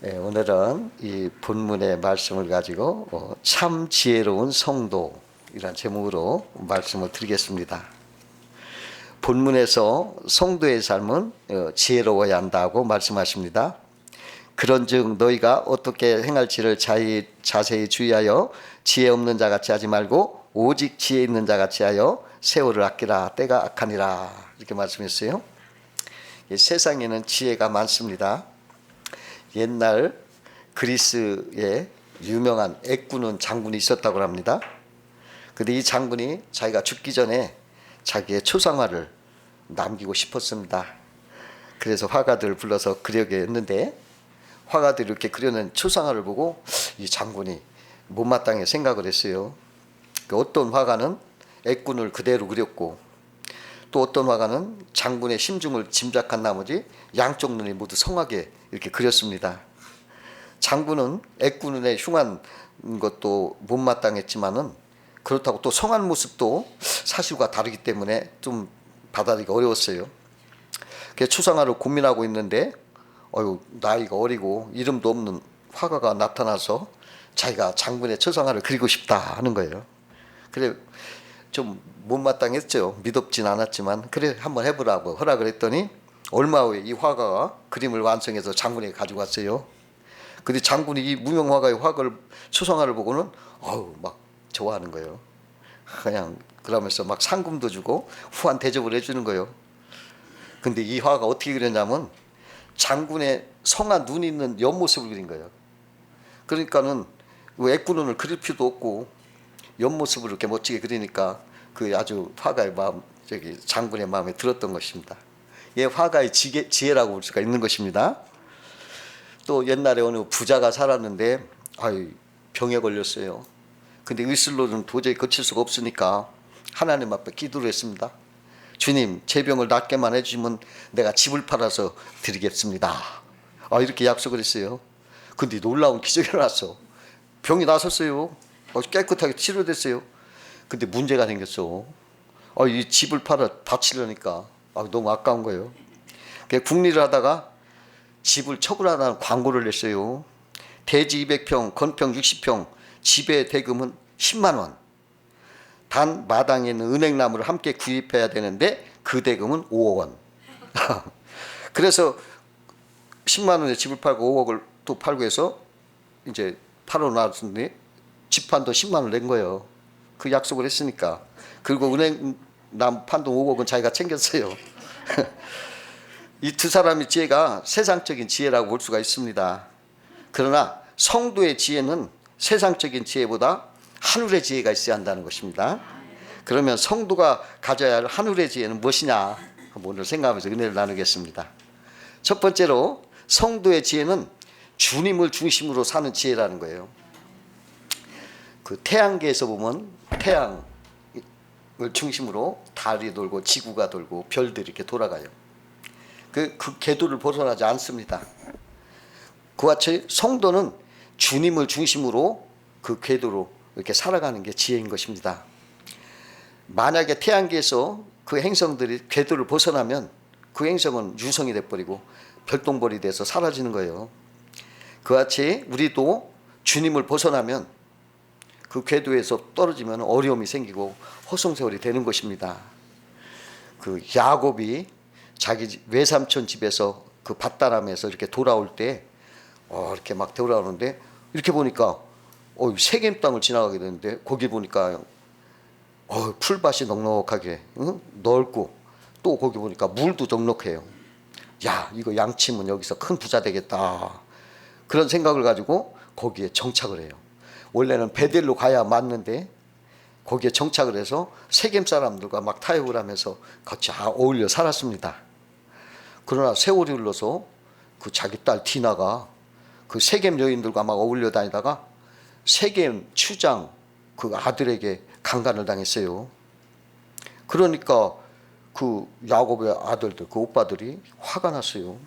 오늘은 이 본문의 말씀을 가지고 참 지혜로운 성도이란 제목으로 말씀을 드리겠습니다. 본문에서 성도의 삶은 지혜로워야 한다고 말씀하십니다. 그런즉 너희가 어떻게 행할지를 자세히 주의하여 지혜 없는 자 같이 하지 말고 오직 지혜 있는 자 같이 하여 세월을 아끼라. 때가 악하니라. 이렇게 말씀했어요. 세상에는 지혜가 많습니다. 옛날 그리스에 유명한 애꾸는 장군이 있었다고 합니다. 근데 이 장군이 자기가 죽기 전에 자기의 초상화를 남기고 싶었습니다. 그래서 화가들을 불러서 그려게 했는데, 화가들이 이렇게 그려낸 초상화를 보고 이 장군이 못마땅해 생각을 했어요. 어떤 화가는 애꾼을 그대로 그렸고, 또 어떤 화가는 장군의 심중을 짐작한 나머지 양쪽 눈이 모두 성하게 이렇게 그렸습니다. 장군은 애꾼의 흉한 것도 못마땅했지만은 그렇다고 또 성한 모습도 사실과 다르기 때문에 좀 받아들이기 어려웠어요. 그래서 초상화를 고민하고 있는데 나이가 어리고 이름도 없는 화가가 나타나서 자기가 장군의 초상화를 그리고 싶다 하는 거예요. 그래 좀 못마땅했죠. 믿었진 않았지만 그래 한번 해보라고 허락을 했더니 얼마 후에 이 화가가 그림을 완성해서 장군에게 가지고 왔어요. 근데 장군이 이 무명 화가의 초상화를 보고는 막 좋아하는 거예요. 그냥 그러면서 막 상금도 주고 후한 대접을 해주는 거예요. 근데 이 화가가 어떻게 그렸냐면 장군의 성한 눈이 있는 옆모습을 그린 거예요. 그러니까는 애꾸눈을 그릴 필요도 없고 옆모습을 이렇게 멋지게 그리니까 그 아주 화가의 마음, 장군의 마음에 들었던 것입니다. 예, 화가의 지혜라고 볼 수가 있는 것입니다. 또 옛날에 어느 부자가 살았는데 병에 걸렸어요. 근데 의술로는 도저히 고칠 수가 없으니까 하나님 앞에 기도를 했습니다. 주님, 제 병을 낫게만 해주시면 내가 집을 팔아서 드리겠습니다. 이렇게 약속을 했어요. 근데 놀라운 기적이 일어났어. 병이 나섰어요. 깨끗하게 치료됐어요. 근데 문제가 생겼어. 이 집을 팔아 바치려니까 너무 아까운 거예요. 국리를 하다가 집을 처분하라는 광고를 냈어요. 대지 200평, 건평 60평, 집의 대금은 10만 원. 단 마당에 있는 은행나무를 함께 구입해야 되는데 그 대금은 5억 원. 그래서 10만 원에 집을 팔고 5억을 또 팔고 해서 이제 팔아놨는데 집판도 10만 원 낸 거예요. 그 약속을 했으니까. 그리고 은행나무 판돈 5억은 자기가 챙겼어요. 이 두 사람의 지혜가 세상적인 지혜라고 볼 수가 있습니다. 그러나 성도의 지혜는 세상적인 지혜보다 하늘의 지혜가 있어야 한다는 것입니다. 그러면 성도가 가져야 할 하늘의 지혜는 무엇이냐? 오늘 생각하면서 은혜를 나누겠습니다. 첫 번째로 성도의 지혜는 주님을 중심으로 사는 지혜라는 거예요. 그 태양계에서 보면 태양을 중심으로 달이 돌고 지구가 돌고 별들이 이렇게 돌아가요. 그 궤도를 벗어나지 않습니다. 그와 같이 성도는 주님을 중심으로 그 궤도로 이렇게 살아가는 게 지혜인 것입니다. 만약에 태양계에서 그 행성들이 궤도를 벗어나면 그 행성은 유성이 돼버리고 별똥벌이 돼서 사라지는 거예요. 그와 같이 우리도 주님을 벗어나면 그 궤도에서 떨어지면 어려움이 생기고 허송세월이 되는 것입니다. 그 야곱이 자기 외삼촌 집에서 그 밧다람에서 이렇게 돌아올 때 이렇게 막 돌아오는데 이렇게 보니까 세겜 땅을 지나가게 되는데 거기 보니까 풀밭이 넉넉하게 넓고 또 거기 보니까 물도 넉넉해요. 야, 이거 양치면 여기서 큰 부자 되겠다. 그런 생각을 가지고 거기에 정착을 해요. 원래는 베델로 가야 맞는데 거기에 정착을 해서 세겜 사람들과 막 타협을 하면서 같이 어울려 살았습니다. 그러나 세월이 흘러서 그 자기 딸 디나가 그 세겜 여인들과 막 어울려 다니다가 세겜 추장 그 아들에게 강간을 당했어요. 그러니까 그 야곱의 아들들, 그 오빠들이 화가 났어요.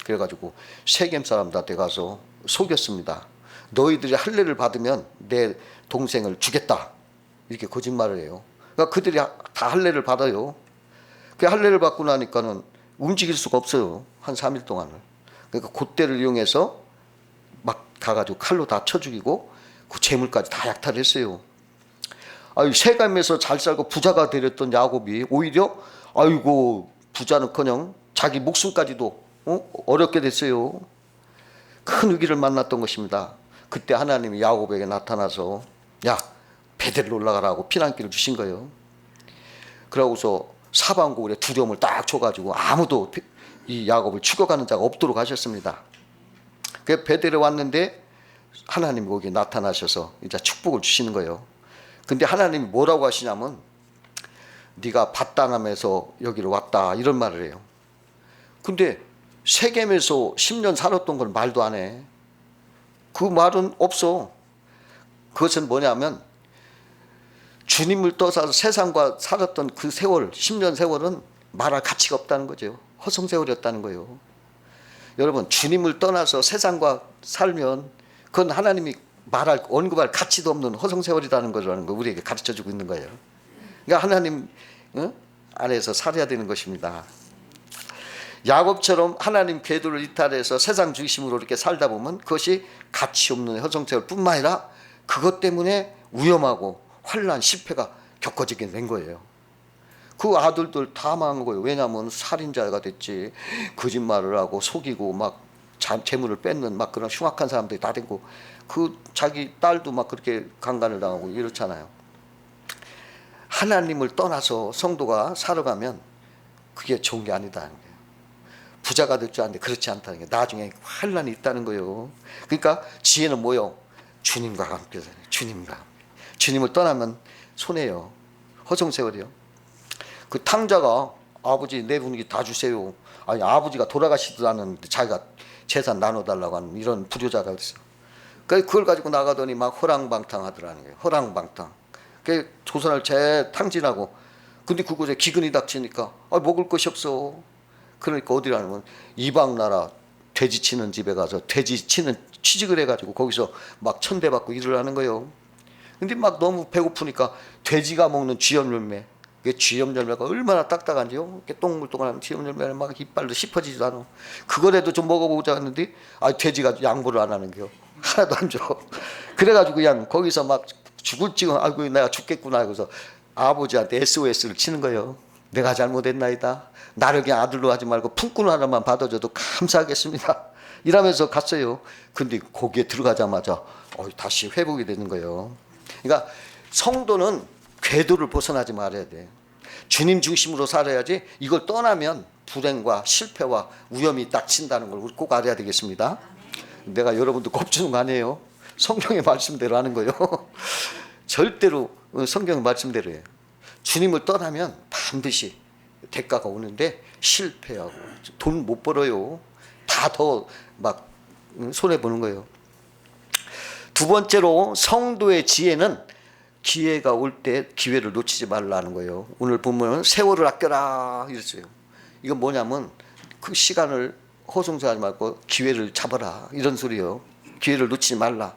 그래가지고 세겜 사람들한테 가서 속였습니다. 너희들이 할례를 받으면 내 동생을 주겠다. 이렇게 거짓말을 해요. 그러니까 그들이 다 할례를 받아요. 그 할례를 받고 나니까는 움직일 수가 없어요. 한 3일 동안을. 그러니까 그때를 이용해서 가가지고 칼로 다 쳐 죽이고 그 재물까지 다 약탈했어요. 아유, 세겜에서 잘 살고 부자가 되렸던 야곱이 오히려 아이고 부자는커녕 자기 목숨까지도 어렵게 됐어요. 큰 위기를 만났던 것입니다. 그때 하나님이 야곱에게 나타나서 야, 베델로 올라가라고 피난길을 주신 거예요. 그러고서 사방고울에 두려움을 딱 줘가지고 아무도 이 야곱을 죽여가는 자가 없도록 하셨습니다. 그 베델에 왔는데 하나님이 거기에 나타나셔서 이제 축복을 주시는 거예요. 근데 하나님이 뭐라고 하시냐면 네가 밭당함에서 여기로 왔다 이런 말을 해요. 근데 세겜에서 10년 살았던 걸 말도 안 해. 그 말은 없어. 그것은 뭐냐면 주님을 떠나서 세상과 살았던 그 세월, 10년 세월은 말할 가치가 없다는 거죠. 허송세월이었다는 거예요. 여러분, 주님을 떠나서 세상과 살면 그건 하나님이 말할, 언급할 가치도 없는 허송세월이라는 거라는 거 우리에게 가르쳐주고 있는 거예요. 그러니까 하나님 안에서 살아야 되는 것입니다. 야곱처럼 하나님 궤도를 이탈해서 세상 중심으로 이렇게 살다 보면 그것이 가치 없는 허송세월 뿐만 아니라 그것 때문에 위험하고 환난, 실패가 겪어지게 된 거예요. 그 아들들 다 망한 거예요. 왜냐하면 살인자가 됐지, 거짓말을 하고 속이고 막 재물을 뺏는 막 그런 흉악한 사람들이 다 되고, 그 자기 딸도 막 그렇게 강간을 당하고 이렇잖아요. 하나님을 떠나서 성도가 살아가면 그게 좋은 게 아니다는 거예요. 부자가 될 줄 아는데 그렇지 않다는 게 나중에 환난이 있다는 거예요. 그러니까 지혜는 뭐요? 주님과 함께, 주님과 함께. 주님을 떠나면 손해요. 허송세월이요. 그 탕자가 아버지 내 분위기 다 주세요. 아니 아버지가 돌아가시지도 않았는데 자기가 재산 나눠달라고 하는 이런 불효자가 있어. 그걸 가지고 나가더니 막 허랑방탕 하더라는 거예요. 허랑방탕. 그 조선을 제 탕진하고, 근데 그곳에 기근이 닥치니까 먹을 것이 없어. 그러니까 어디라는 이방 나라 돼지 치는 집에 가서 돼지 치는 취직을 해가지고 거기서 막 천대받고 일을 하는 거예요. 근데 막 너무 배고프니까 돼지가 먹는 쥐염 열매, 그 쥐염 열매가 얼마나 딱딱한지요. 이렇게 동글동글한 쥐염 열매를 막 이빨도 씹어지지도 않아. 그거라도 좀 먹어보자 했는데 돼지가 양보를 안 하는 거요. 하나도 안 줘. 그래가지고 그냥 거기서 막 죽을 지금 아이고 내가 죽겠구나. 그래서 아버지한테 SOS를 치는 거예요. 내가 잘못했나이다. 나를 그냥 아들로 하지 말고 품꾼 하나만 받아줘도 감사하겠습니다. 이러면서 갔어요. 근데 거기에 들어가자마자 다시 회복이 되는 거예요. 그러니까 성도는 궤도를 벗어나지 말아야 돼. 주님 중심으로 살아야지. 이걸 떠나면 불행과 실패와 위험이 닥친다는 걸 우리 꼭 알아야 되겠습니다. 내가 여러분도 겁주는 거 아니에요. 성경의 말씀대로 하는 거예요. 절대로 성경의 말씀대로 해요. 주님을 떠나면 반드시 대가가 오는데 실패하고 돈 못 벌어요. 다 더 막 손해보는 거예요. 두 번째로 성도의 지혜는 기회가 올 때 기회를 놓치지 말라는 거예요. 오늘 보면 세월을 아껴라 이랬어요. 이건 뭐냐면 그 시간을 허송세하지 말고 기회를 잡아라 이런 소리예요. 기회를 놓치지 말라.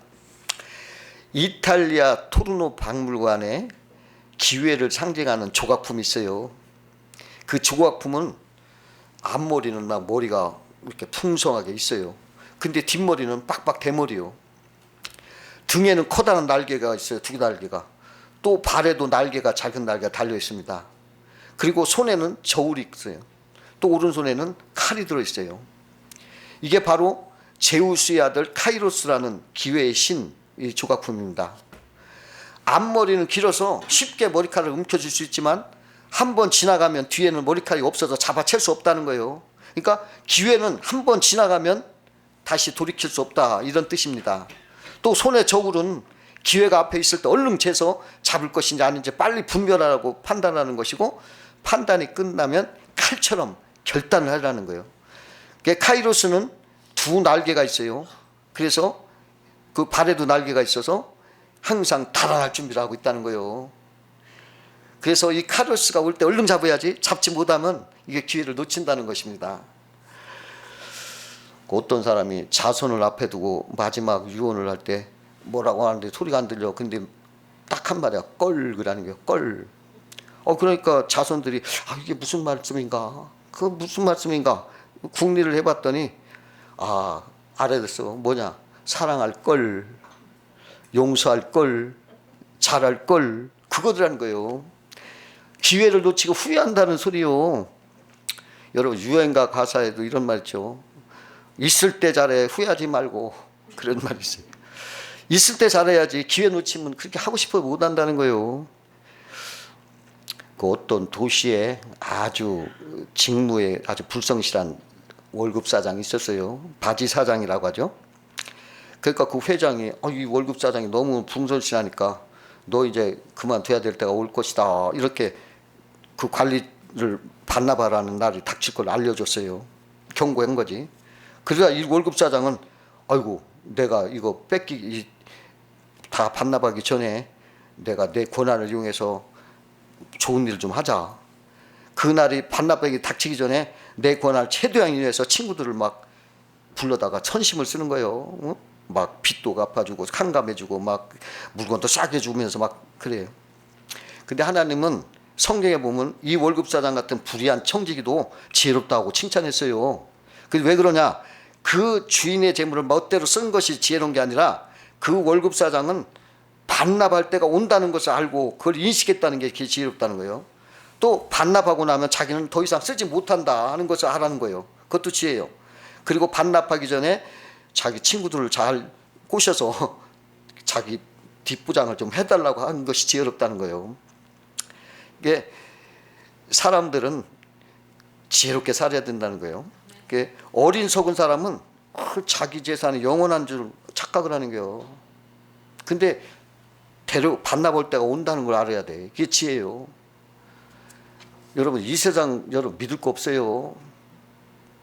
이탈리아 토르노 박물관에 기회를 상징하는 조각품이 있어요. 그 조각품은 앞머리는 막 머리가 이렇게 풍성하게 있어요. 근데 뒷머리는 빡빡 대머리요. 등에는 커다란 날개가 있어요. 두 날개가. 또 발에도 날개가, 작은 날개가 달려 있습니다. 그리고 손에는 저울이 있어요. 또 오른손에는 칼이 들어 있어요. 이게 바로 제우스의 아들 카이로스라는 기회의 신, 이 조각품입니다. 앞머리는 길어서 쉽게 머리카락을 움켜쥘 수 있지만 한 번 지나가면 뒤에는 머리카락이 없어서 잡아챌 수 없다는 거예요. 그러니까 기회는 한 번 지나가면 다시 돌이킬 수 없다 이런 뜻입니다. 또 손의 저울은 기회가 앞에 있을 때 얼른 재서 잡을 것인지 아닌지 빨리 분별하라고 판단하는 것이고, 판단이 끝나면 칼처럼 결단을 하라는 거예요. 카이로스는 두 날개가 있어요. 그래서 그 발에도 날개가 있어서 항상 달아날 준비를 하고 있다는 거예요. 그래서 이 카이로스가 올 때 얼른 잡아야지, 잡지 못하면 이게 기회를 놓친다는 것입니다. 어떤 사람이 자손을 앞에 두고 마지막 유언을 할 때 뭐라고 하는데 소리가 안 들려. 근데 딱 한 말이야. 껄 그라는 거예요. 껄. 그러니까 자손들이 이게 무슨 말씀인가? 그 무슨 말씀인가? 궁리를 해봤더니 알아듣어. 뭐냐? 사랑할 걸, 용서할 걸, 잘할 걸, 그거들하는 거예요. 기회를 놓치고 후회한다는 소리요. 여러분 유행가 가사에도 이런 말 있죠. 있을 때 잘해 후회하지 말고, 그런 말이 있어요. 있을 때 잘해야지 기회 놓치면 그렇게 하고 싶어 못 한다는 거예요. 그 어떤 도시에 아주 직무에 아주 불성실한 월급 사장이 있었어요. 바지 사장이라고 하죠. 그러니까 그 회장이 이 월급 사장이 너무 불성실하니까 너 이제 그만둬야 될 때가 올 것이다, 이렇게 그 관리를 반납하라는 날이 닥칠 걸 알려줬어요. 경고한 거지. 그러다 이 월급 사장은 아이고 내가 이거 뺏기 다 반납하기 전에 내가 내 권한을 이용해서 좋은 일을 좀 하자. 그날이 반납하기 닥치기 전에 내 권한을 최대한 이용해서 친구들을 막 불러다가 천심을 쓰는 거예요. 막 빚도 갚아주고 칸감해주고 막 물건도 싸게 주면서 막 그래요. 근데 하나님은 성경에 보면 이 월급사장 같은 불의한 청지기도 지혜롭다고 칭찬했어요. 왜 그러냐? 그 주인의 재물을 멋대로 쓴 것이 지혜로운 게 아니라 그 월급사장은 반납할 때가 온다는 것을 알고 그걸 인식했다는 게 지혜롭다는 거예요. 또 반납하고 나면 자기는 더 이상 쓰지 못한다 하는 것을 알아는 거예요. 그것도 지혜예요. 그리고 반납하기 전에 자기 친구들을 잘 꼬셔서 자기 뒷부장을 좀 해달라고 하는 것이 지혜롭다는 거예요. 이게 사람들은 지혜롭게 살아야 된다는 거예요. 어린 속은 사람은 자기 재산이 영원한 줄 착각을 하는 거예요. 근데 반납할 때가 온다는 걸 알아야 돼. 그게 지혜예요. 여러분 이 세상 여러분 믿을 거 없어요.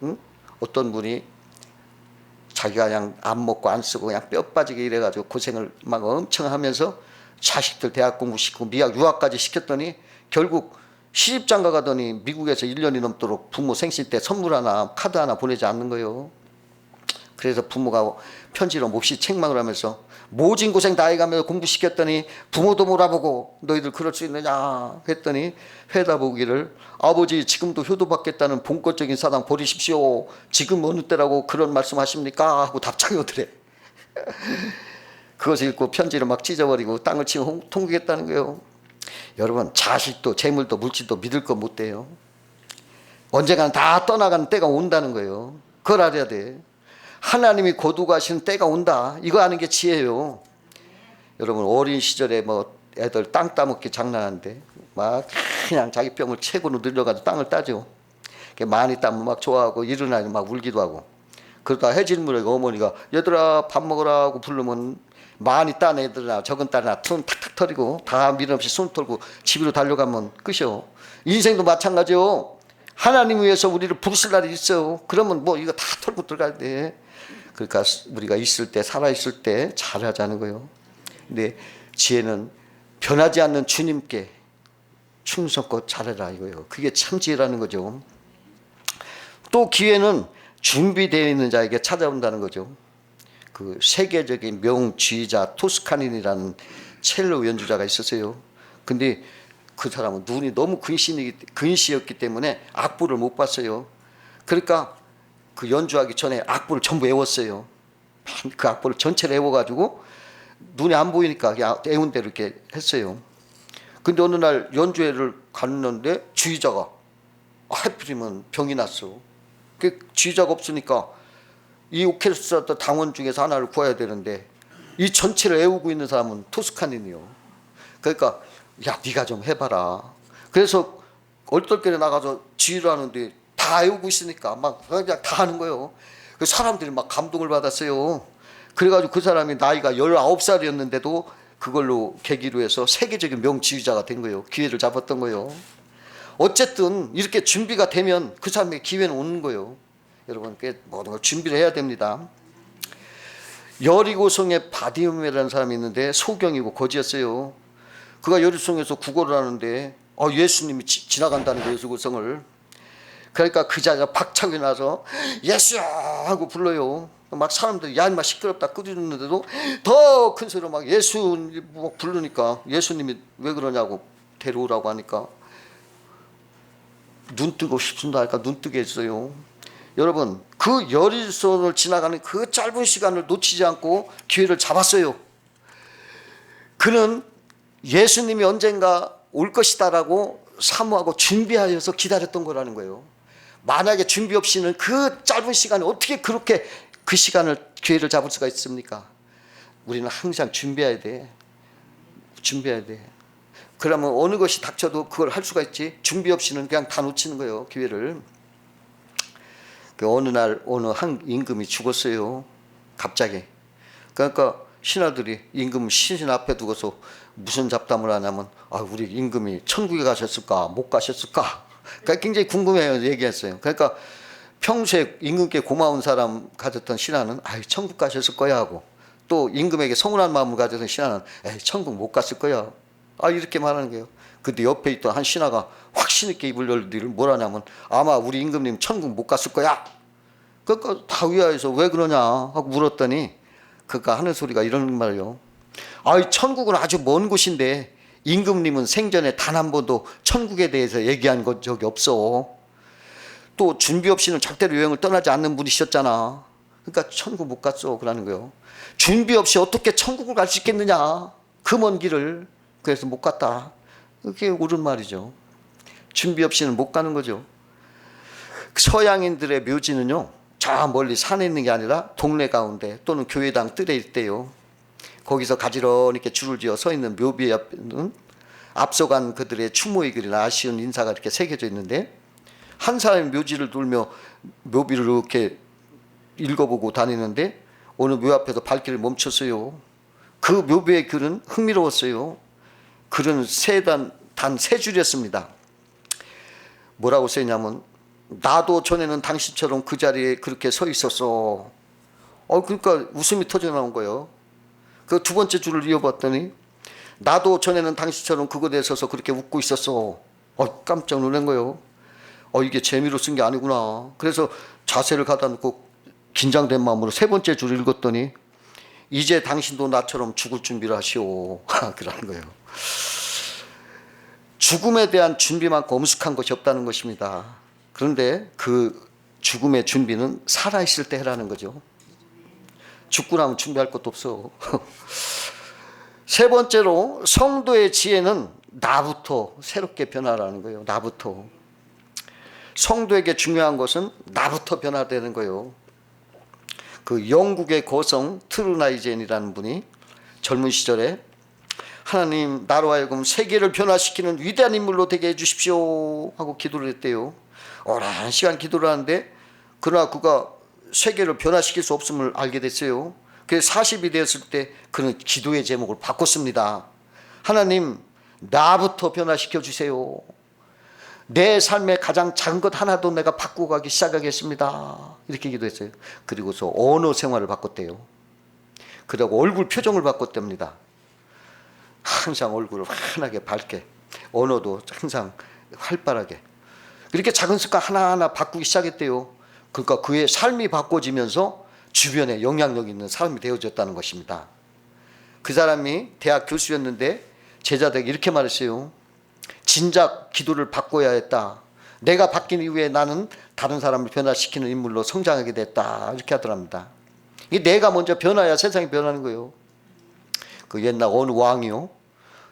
응? 어떤 분이 자기가 그냥 안 먹고 안 쓰고 그냥 뼈 빠지게 이래가지고 고생을 막 엄청 하면서 자식들 대학 공부 시키고 미학 유학까지 시켰더니 결국 시집장가 가더니 미국에서 1년이 넘도록 부모 생신 때 선물 하나 카드 하나 보내지 않는 거예요. 그래서 부모가 편지로 몹시 책망을 하면서 모진 고생 다 해가면서 공부시켰더니 부모도 몰아보고 너희들 그럴 수 있느냐 했더니 회답하기를 아버지 지금도 효도받겠다는 본권적인 사당 버리십시오. 지금 어느 때라고 그런 말씀하십니까? 하고 답장이 오더래. 그것을 읽고 편지를 막 찢어버리고 땅을 치고 통곡했다는 거예요. 여러분 자식도 재물도 물질도 믿을 거 못 돼요. 언젠가는 다 떠나가는 때가 온다는 거예요. 그걸 알아야 돼. 하나님이 거두가시는 때가 온다. 이거 아는 게 지혜예요. 여러분 어린 시절에 뭐 애들 땅 따먹기 장난하는데 막 그냥 자기 뿅을 채고로 늘려가지고 땅을 따죠. 많이 따면 막 좋아하고 일어나면 막 울기도 하고. 그러다 해질물에 어머니가 얘들아 밥 먹으라 고 부르면 많이 딴 애들이나 적은 딸이나 손 탁탁 털이고 다 밀없이 손 털고 집으로 달려가면 끝이요. 인생도 마찬가지요. 하나님 위해서 우리를 부르실 날이 있어요. 그러면 뭐 이거 다 털고 들어가야 돼. 그러니까 우리가 있을 때 살아있을 때 잘하자는 거예요. 근데 지혜는 변하지 않는 주님께 충성껏 잘해라 이거예요. 그게 참 지혜라는 거죠. 또 기회는 준비되어 있는 자에게 찾아온다는 거죠. 그 세계적인 명지휘자 토스카닌이라는 첼로 연주자가 있었어요. 근데 그 사람은 눈이 너무 근시였기 때문에 악보를 못 봤어요. 그러니까 그 연주하기 전에 악보를 전부 외웠어요. 그 악보를 전체를 외워가지고 눈이 안 보이니까 외운 대로 이렇게 했어요. 근데 어느 날 연주회를 갔는데 주의자가 하필이면 병이 났어. 그 주의자가 없으니까 이 오케스트라 당원 중에서 하나를 구해야 되는데 이 전체를 외우고 있는 사람은 토스카닌이요. 그러니까 야 네가 좀 해봐라. 그래서 얼떨결에 나가서 지휘를 하는데 다 외우고 있으니까 막 그냥 다 하는 거예요. 그 사람들이 막 감동을 받았어요. 그래가지고 그 사람이 나이가 19살이었는데도 그걸로 계기로 해서 세계적인 명지휘자가 된 거예요. 기회를 잡았던 거예요. 어쨌든 이렇게 준비가 되면 그 사람에게 기회는 오는 거예요. 여러분 모든 걸 준비를 해야 됩니다. 여리고성에 바디움이라는 사람이 있는데 소경이고 거지였어요. 그가 여리고성에서 구걸을 하는데 예수님이 지나간다는 거예요. 여리고성을. 그러니까 그 자리가 박차고 나서 예수 하고 불러요. 막 사람들이 야 인마 시끄럽다 끄집는데도 더 큰 소리로 막 예수 막 부르니까 예수님이 왜 그러냐고 데려오라고 하니까 눈 뜨고 싶습니다 하니까 눈 뜨게 했어요. 여러분 그 여리손을 지나가는 그 짧은 시간을 놓치지 않고 기회를 잡았어요. 그는 예수님이 언젠가 올 것이다라고 사모하고 준비하여서 기다렸던 거라는 거예요. 만약에 준비 없이는 그 짧은 시간에 어떻게 그렇게 그 시간을 기회를 잡을 수가 있습니까? 우리는 항상 준비해야 돼. 준비해야 돼. 그러면 어느 것이 닥쳐도 그걸 할 수가 있지. 준비 없이는 그냥 다 놓치는 거예요, 기회를. 어느 날 어느 한 임금이 죽었어요, 갑자기. 그러니까 신하들이 임금 시신 앞에 두고서 무슨 잡담을 하냐면, 우리 임금이 천국에 가셨을까 못 가셨을까, 그러니까 굉장히 궁금해요. 얘기했어요. 그러니까 평소에 임금께 고마운 사람 가졌던 신하는 천국 가셨을 거야 하고, 또 임금에게 서운한 마음을 가졌던 신하는 천국 못 갔을 거야, 이렇게 말하는 거예요. 근데 옆에 있던 한 신하가 확신 있게 입을 열더니 뭘 하냐면, 아마 우리 임금님 천국 못 갔을 거야. 그러니까 다 위하여서 왜 그러냐 하고 물었더니, 그러니까 하는 소리가 이런 말이요. 천국은 아주 먼 곳인데 임금님은 생전에 단 한 번도 천국에 대해서 얘기한 적이 없어. 또 준비 없이는 절대로 여행을 떠나지 않는 분이셨잖아. 그러니까 천국 못 갔어 그러는 거예요. 준비 없이 어떻게 천국을 갈 수 있겠느냐, 그 먼 길을. 그래서 못 갔다. 그게 옳은 말이죠. 준비 없이는 못 가는 거죠. 서양인들의 묘지는요, 저 멀리 산에 있는 게 아니라 동네 가운데 또는 교회당 뜰에 있대요. 거기서 가지런히 이렇게 줄을 지어 서 있는 묘비 앞에는 앞서간 그들의 추모의 글이나 아쉬운 인사가 이렇게 새겨져 있는데, 한 사람이 묘지를 돌며 묘비를 이렇게 읽어보고 다니는데 어느 묘 앞에서 발길을 멈췄어요. 그 묘비의 글은 흥미로웠어요. 글은 단 세 줄이었습니다. 뭐라고 써있냐면, 나도 전에는 당신처럼 그 자리에 그렇게 서 있었어. 그러니까 웃음이 터져 나온 거예요. 그 두 번째 줄을 이어봤더니, 나도 전에는 당신처럼 그곳에 서서 그렇게 웃고 있었어. 깜짝 놀란 거예요. 이게 재미로 쓴 게 아니구나. 그래서 자세를 가다 놓고 긴장된 마음으로 세 번째 줄을 읽었더니, 이제 당신도 나처럼 죽을 준비를 하시오. 그러는 거예요. 죽음에 대한 준비만큼 엄숙한 것이 없다는 것입니다. 그런데 그 죽음의 준비는 살아있을 때 해라는 거죠. 죽고 나면 준비할 것도 없어. 세 번째로, 성도의 지혜는 나부터 새롭게 변화라는 거예요. 나부터. 성도에게 중요한 것은 나부터 변화되는 거예요. 그 영국의 거성 트루나이젠이라는 분이 젊은 시절에, 하나님, 나로 하여금 세계를 변화시키는 위대한 인물로 되게 해주십시오 하고 기도를 했대요. 오랜 시간 기도를 하는데, 그러나 그가 세계를 변화시킬 수 없음을 알게 됐어요. 그래서 40이 되었을 때 그는 기도의 제목을 바꿨습니다. 하나님, 나부터 변화시켜 주세요. 내 삶의 가장 작은 것 하나도 내가 바꾸고 가기 시작하겠습니다. 이렇게 기도했어요. 그리고서 언어 생활을 바꿨대요. 그리고 얼굴 표정을 바꿨답니다. 항상 얼굴을 환하게 밝게, 언어도 항상 활발하게, 이렇게 작은 습관 하나하나 바꾸기 시작했대요. 그러니까 그의 삶이 바꿔지면서 주변에 영향력 있는 사람이 되어졌다는 것입니다. 그 사람이 대학 교수였는데 제자들에게 이렇게 말했어요. 진작 기도를 바꿔야 했다. 내가 바뀐 이후에 나는 다른 사람을 변화시키는 인물로 성장하게 됐다. 이렇게 하더랍니다. 이게 내가 먼저 변화야 세상이 변하는 거예요. 그 옛날 어느 왕이요,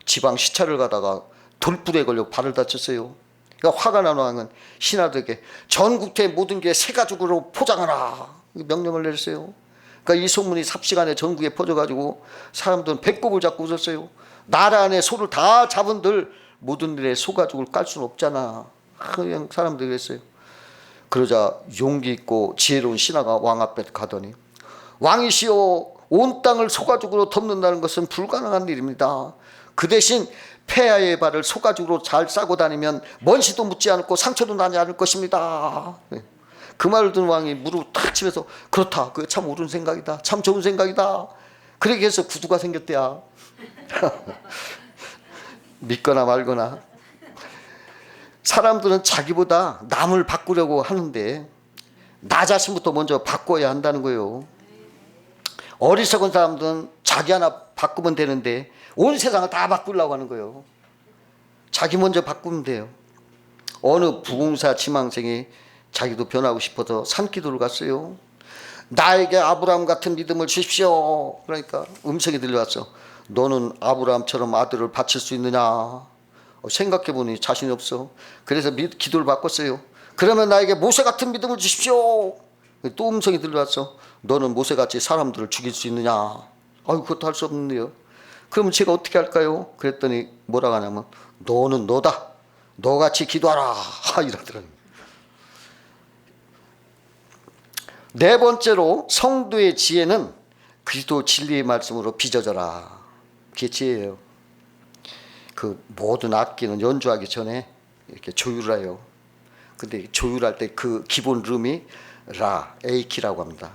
지방 시찰을 가다가 돌불에 걸려 발을 다쳤어요. 그러니까 화가 난 왕은 신하들에게 전국의 모든 게 새 가죽으로 포장하라 명령을 내렸어요. 그러니까 이 소문이 삽시간에 전국에 퍼져가지고 사람들은 배꼽을 잡고 웃었어요. 나라 안에 소를 다 잡은들 모든 일에 소가죽을 깔 수는 없잖아. 그냥 사람들이 그랬어요. 그러자 용기 있고 지혜로운 신하가 왕 앞에 가더니, 왕이시여, 온 땅을 소가죽으로 덮는다는 것은 불가능한 일입니다. 그 대신 폐하의 발을 소가죽으로 잘 싸고 다니면 먼지도 묻지 않고 상처도 나지 않을 것입니다. 그 말을 듣는 왕이 무릎을 탁 치면서, 그렇다, 그게 참 옳은 생각이다, 참 좋은 생각이다. 그렇게 해서 구두가 생겼대야. 믿거나 말거나. 사람들은 자기보다 남을 바꾸려고 하는데 나 자신부터 먼저 바꿔야 한다는 거예요. 어리석은 사람들은 자기 하나 바꾸면 되는데 온 세상을 다 바꾸려고 하는 거예요. 자기 먼저 바꾸면 돼요. 어느 부흥사 지망생이 자기도 변하고 싶어서 산기도를 갔어요. 나에게 아브라함 같은 믿음을 주십시오. 그러니까 음성이 들려왔어. 너는 아브라함처럼 아들을 바칠 수 있느냐? 생각해보니 자신이 없어. 그래서 기도를 바꿨어요. 그러면 나에게 모세 같은 믿음을 주십시오. 또 음성이 들려왔어. 너는 모세같이 사람들을 죽일 수 있느냐? 그것도 할 수 없는데요. 그러면 제가 어떻게 할까요? 그랬더니 뭐라고 하냐면 너는 너다. 너같이 기도하라. 이러더라고요. 네 번째로 성도의 지혜는 그리스도 진리의 말씀으로 빚어져라. 그게 지혜예요. 그 모든 악기는 연주하기 전에 이렇게 조율을 해요. 근데 조율할 때 그 기본 름이 라, A키라고 합니다.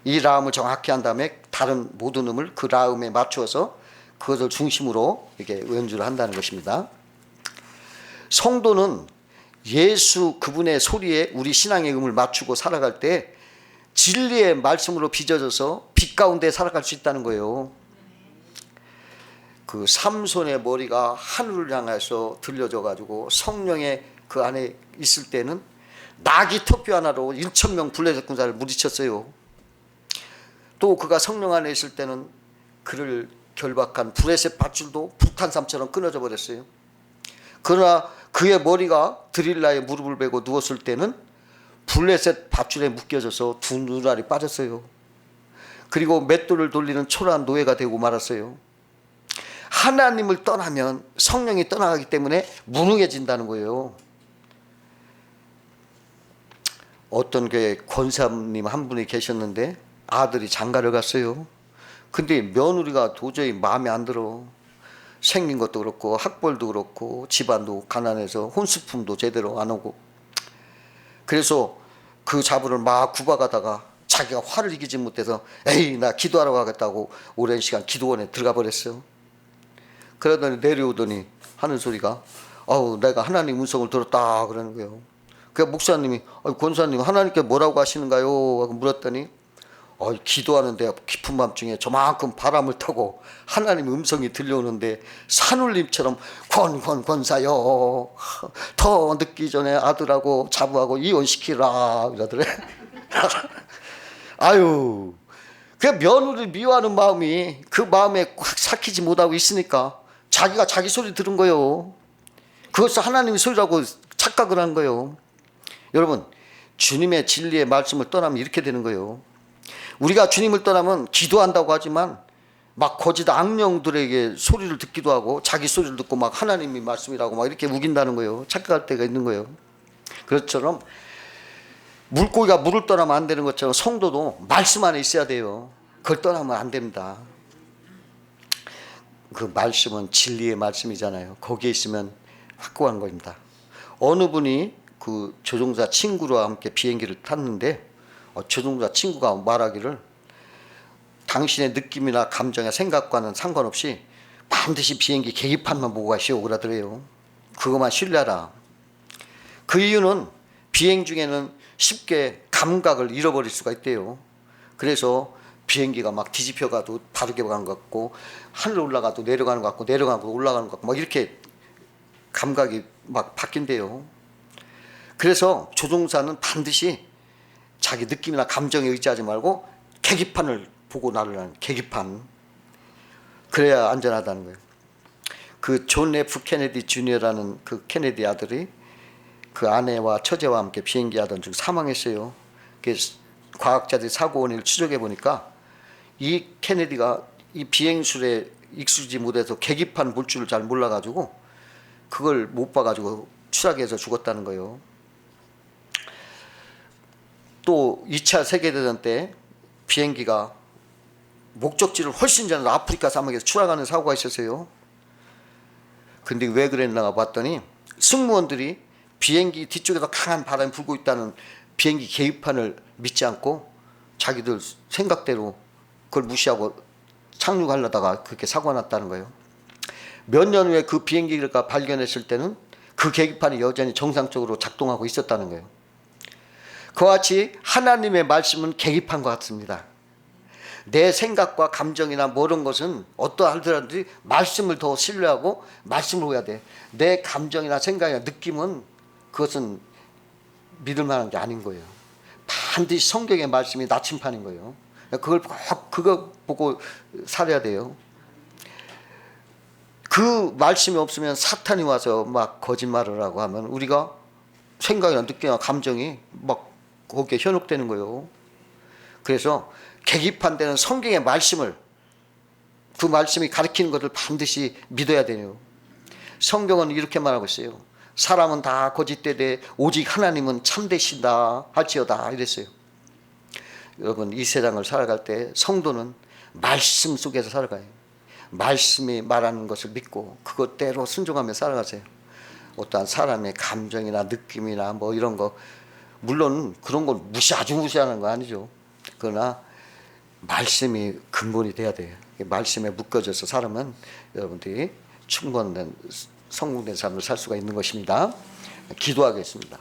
이 라음을 정확히 한 다음에 다른 모든 음을 그 라음에 맞추어서 그것을 중심으로 이렇게 연주를 한다는 것입니다. 성도는 예수 그분의 소리에 우리 신앙의 음을 맞추고 살아갈 때 진리의 말씀으로 빚어져서 빛 가운데 살아갈 수 있다는 거예요. 그 삼손의 머리가 하늘을 향해서 들려져 가지고 성령의 그 안에 있을 때는 나귀 턱뼈 하나로 1,000명 블레셋 군사를 무리쳤어요. 또 그가 성령 안에 있을 때는 그를 결박한 브레셋 밧줄도 불탄삼처럼 끊어져 버렸어요. 그러나 그의 머리가 드릴라의 무릎을 베고 누웠을 때는 블레셋 밧줄에 묶여져서 두 눈알이 빠졌어요. 그리고 맷돌을 돌리는 초라한 노예가 되고 말았어요. 하나님을 떠나면 성령이 떠나가기 때문에 무능해진다는 거예요. 어떤 교회 권사님 한 분이 계셨는데 아들이 장가를 갔어요. 근데 며느리가 도저히 마음에 안 들어. 생긴 것도 그렇고 학벌도 그렇고 집안도 가난해서 혼수품도 제대로 안 오고. 그래서 그 자부를 막 구박하다가 자기가 화를 이기지 못해서 에이 나 기도하러 가겠다고 오랜 시간 기도원에 들어가 버렸어요. 그러더니 내려오더니 하는 소리가 내가 하나님 음성을 들었다 그러는 거예요. 그 목사님이 권사님 하나님께 뭐라고 하시는가요? 하고 물었더니 기도하는데 깊은 밤중에 저만큼 바람을 타고 하나님 음성이 들려오는데 산울림처럼 권사여 더 늦기 전에 아들하고 자부하고 이혼시키라 이러더래. 아유 그 며느리를 미워하는 마음이 그 마음에 확 삭히지 못하고 있으니까 자기가 자기 소리 들은 거예요. 그것을 하나님의 소리라고 착각을 한 거예요. 여러분 주님의 진리의 말씀을 떠나면 이렇게 되는 거예요. 우리가 주님을 떠나면 기도한다고 하지만 막 거짓 악령들에게 소리를 듣기도 하고 자기 소리를 듣고 막 하나님이 말씀이라고 막 이렇게 우긴다는 거예요. 착각할 때가 있는 거예요. 그것처럼 물고기가 물을 떠나면 안 되는 것처럼 성도도 말씀 안에 있어야 돼요. 그걸 떠나면 안 됩니다. 그 말씀은 진리의 말씀이잖아요. 거기에 있으면 확고한 겁니다. 어느 분이 그 조종사 친구와 함께 비행기를 탔는데 조종사 친구가 말하기를 당신의 느낌이나 감정이나 생각과는 상관없이 반드시 비행기 계기판만 보고 가시오 그러더래요. 그것만 신뢰하라. 그 이유는 비행 중에는 쉽게 감각을 잃어버릴 수가 있대요. 그래서 비행기가 막 뒤집혀가도 바르게 가는 것 같고 하늘 올라가도 내려가는 것 같고 내려가도 올라가는 것 같고 막 이렇게 감각이 막 바뀐대요. 그래서 조종사는 반드시 자기 느낌이나 감정에 의지하지 말고 계기판을 보고 날으라는 계기판. 그래야 안전하다는 거예요. 그 존 F 케네디 주니어라는 그 케네디 아들이 그 아내와 처제와 함께 비행기 하던 중 사망했어요. 그래서 과학자들이 사고 원인을 추적해 보니까 이 케네디가 이 비행술에 익숙지 못해서 계기판 볼 줄을 잘 몰라가지고 그걸 못 봐가지고 추락해서 죽었다는 거예요. 또 2차 세계대전 때 비행기가 목적지를 훨씬 전에 아프리카 사막에서 추락하는 사고가 있었어요. 근데 왜 그랬나 봤더니 승무원들이 비행기 뒤쪽에서 강한 바람이 불고 있다는 비행기 계기판을 믿지 않고 자기들 생각대로 그걸 무시하고 착륙하려다가 그렇게 사고가 났다는 거예요. 몇 년 후에 그 비행기가 발견했을 때는 그 계기판이 여전히 정상적으로 작동하고 있었다는 거예요. 그와 같이 하나님의 말씀은 계기판과 같습니다. 내 생각과 감정이나 모든 것은 어떠하더라도 말씀을 더 신뢰하고 말씀을 해야 돼. 내 감정이나 생각이나 느낌은 그것은 믿을 만한 게 아닌 거예요. 반드시 성경의 말씀이 나침판인 거예요. 그거 보고 살아야 돼요. 그 말씀이 없으면 사탄이 와서 막 거짓말을 하고 하면 우리가 생각이나 느낌이나 감정이 막 거기에 현혹되는 거예요. 그래서 계기판되는 성경의 말씀을, 그 말씀이 가르치는 것을 반드시 믿어야 돼요. 성경은 이렇게 말하고 있어요. 사람은 다 거짓되되 오직 하나님은 참되신다 할지어다 이랬어요. 여러분, 이 세상을 살아갈 때 성도는 말씀 속에서 살아가요. 말씀이 말하는 것을 믿고 그것대로 순종하며 살아가세요. 어떠한 사람의 감정이나 느낌이나 뭐 이런 거, 물론 그런 걸 아주 무시하는 거 아니죠. 그러나 말씀이 근본이 돼야 돼요. 말씀에 묶어져서 살면 여러분들이 충분한 성공된 삶을 살 수가 있는 것입니다. 기도하겠습니다.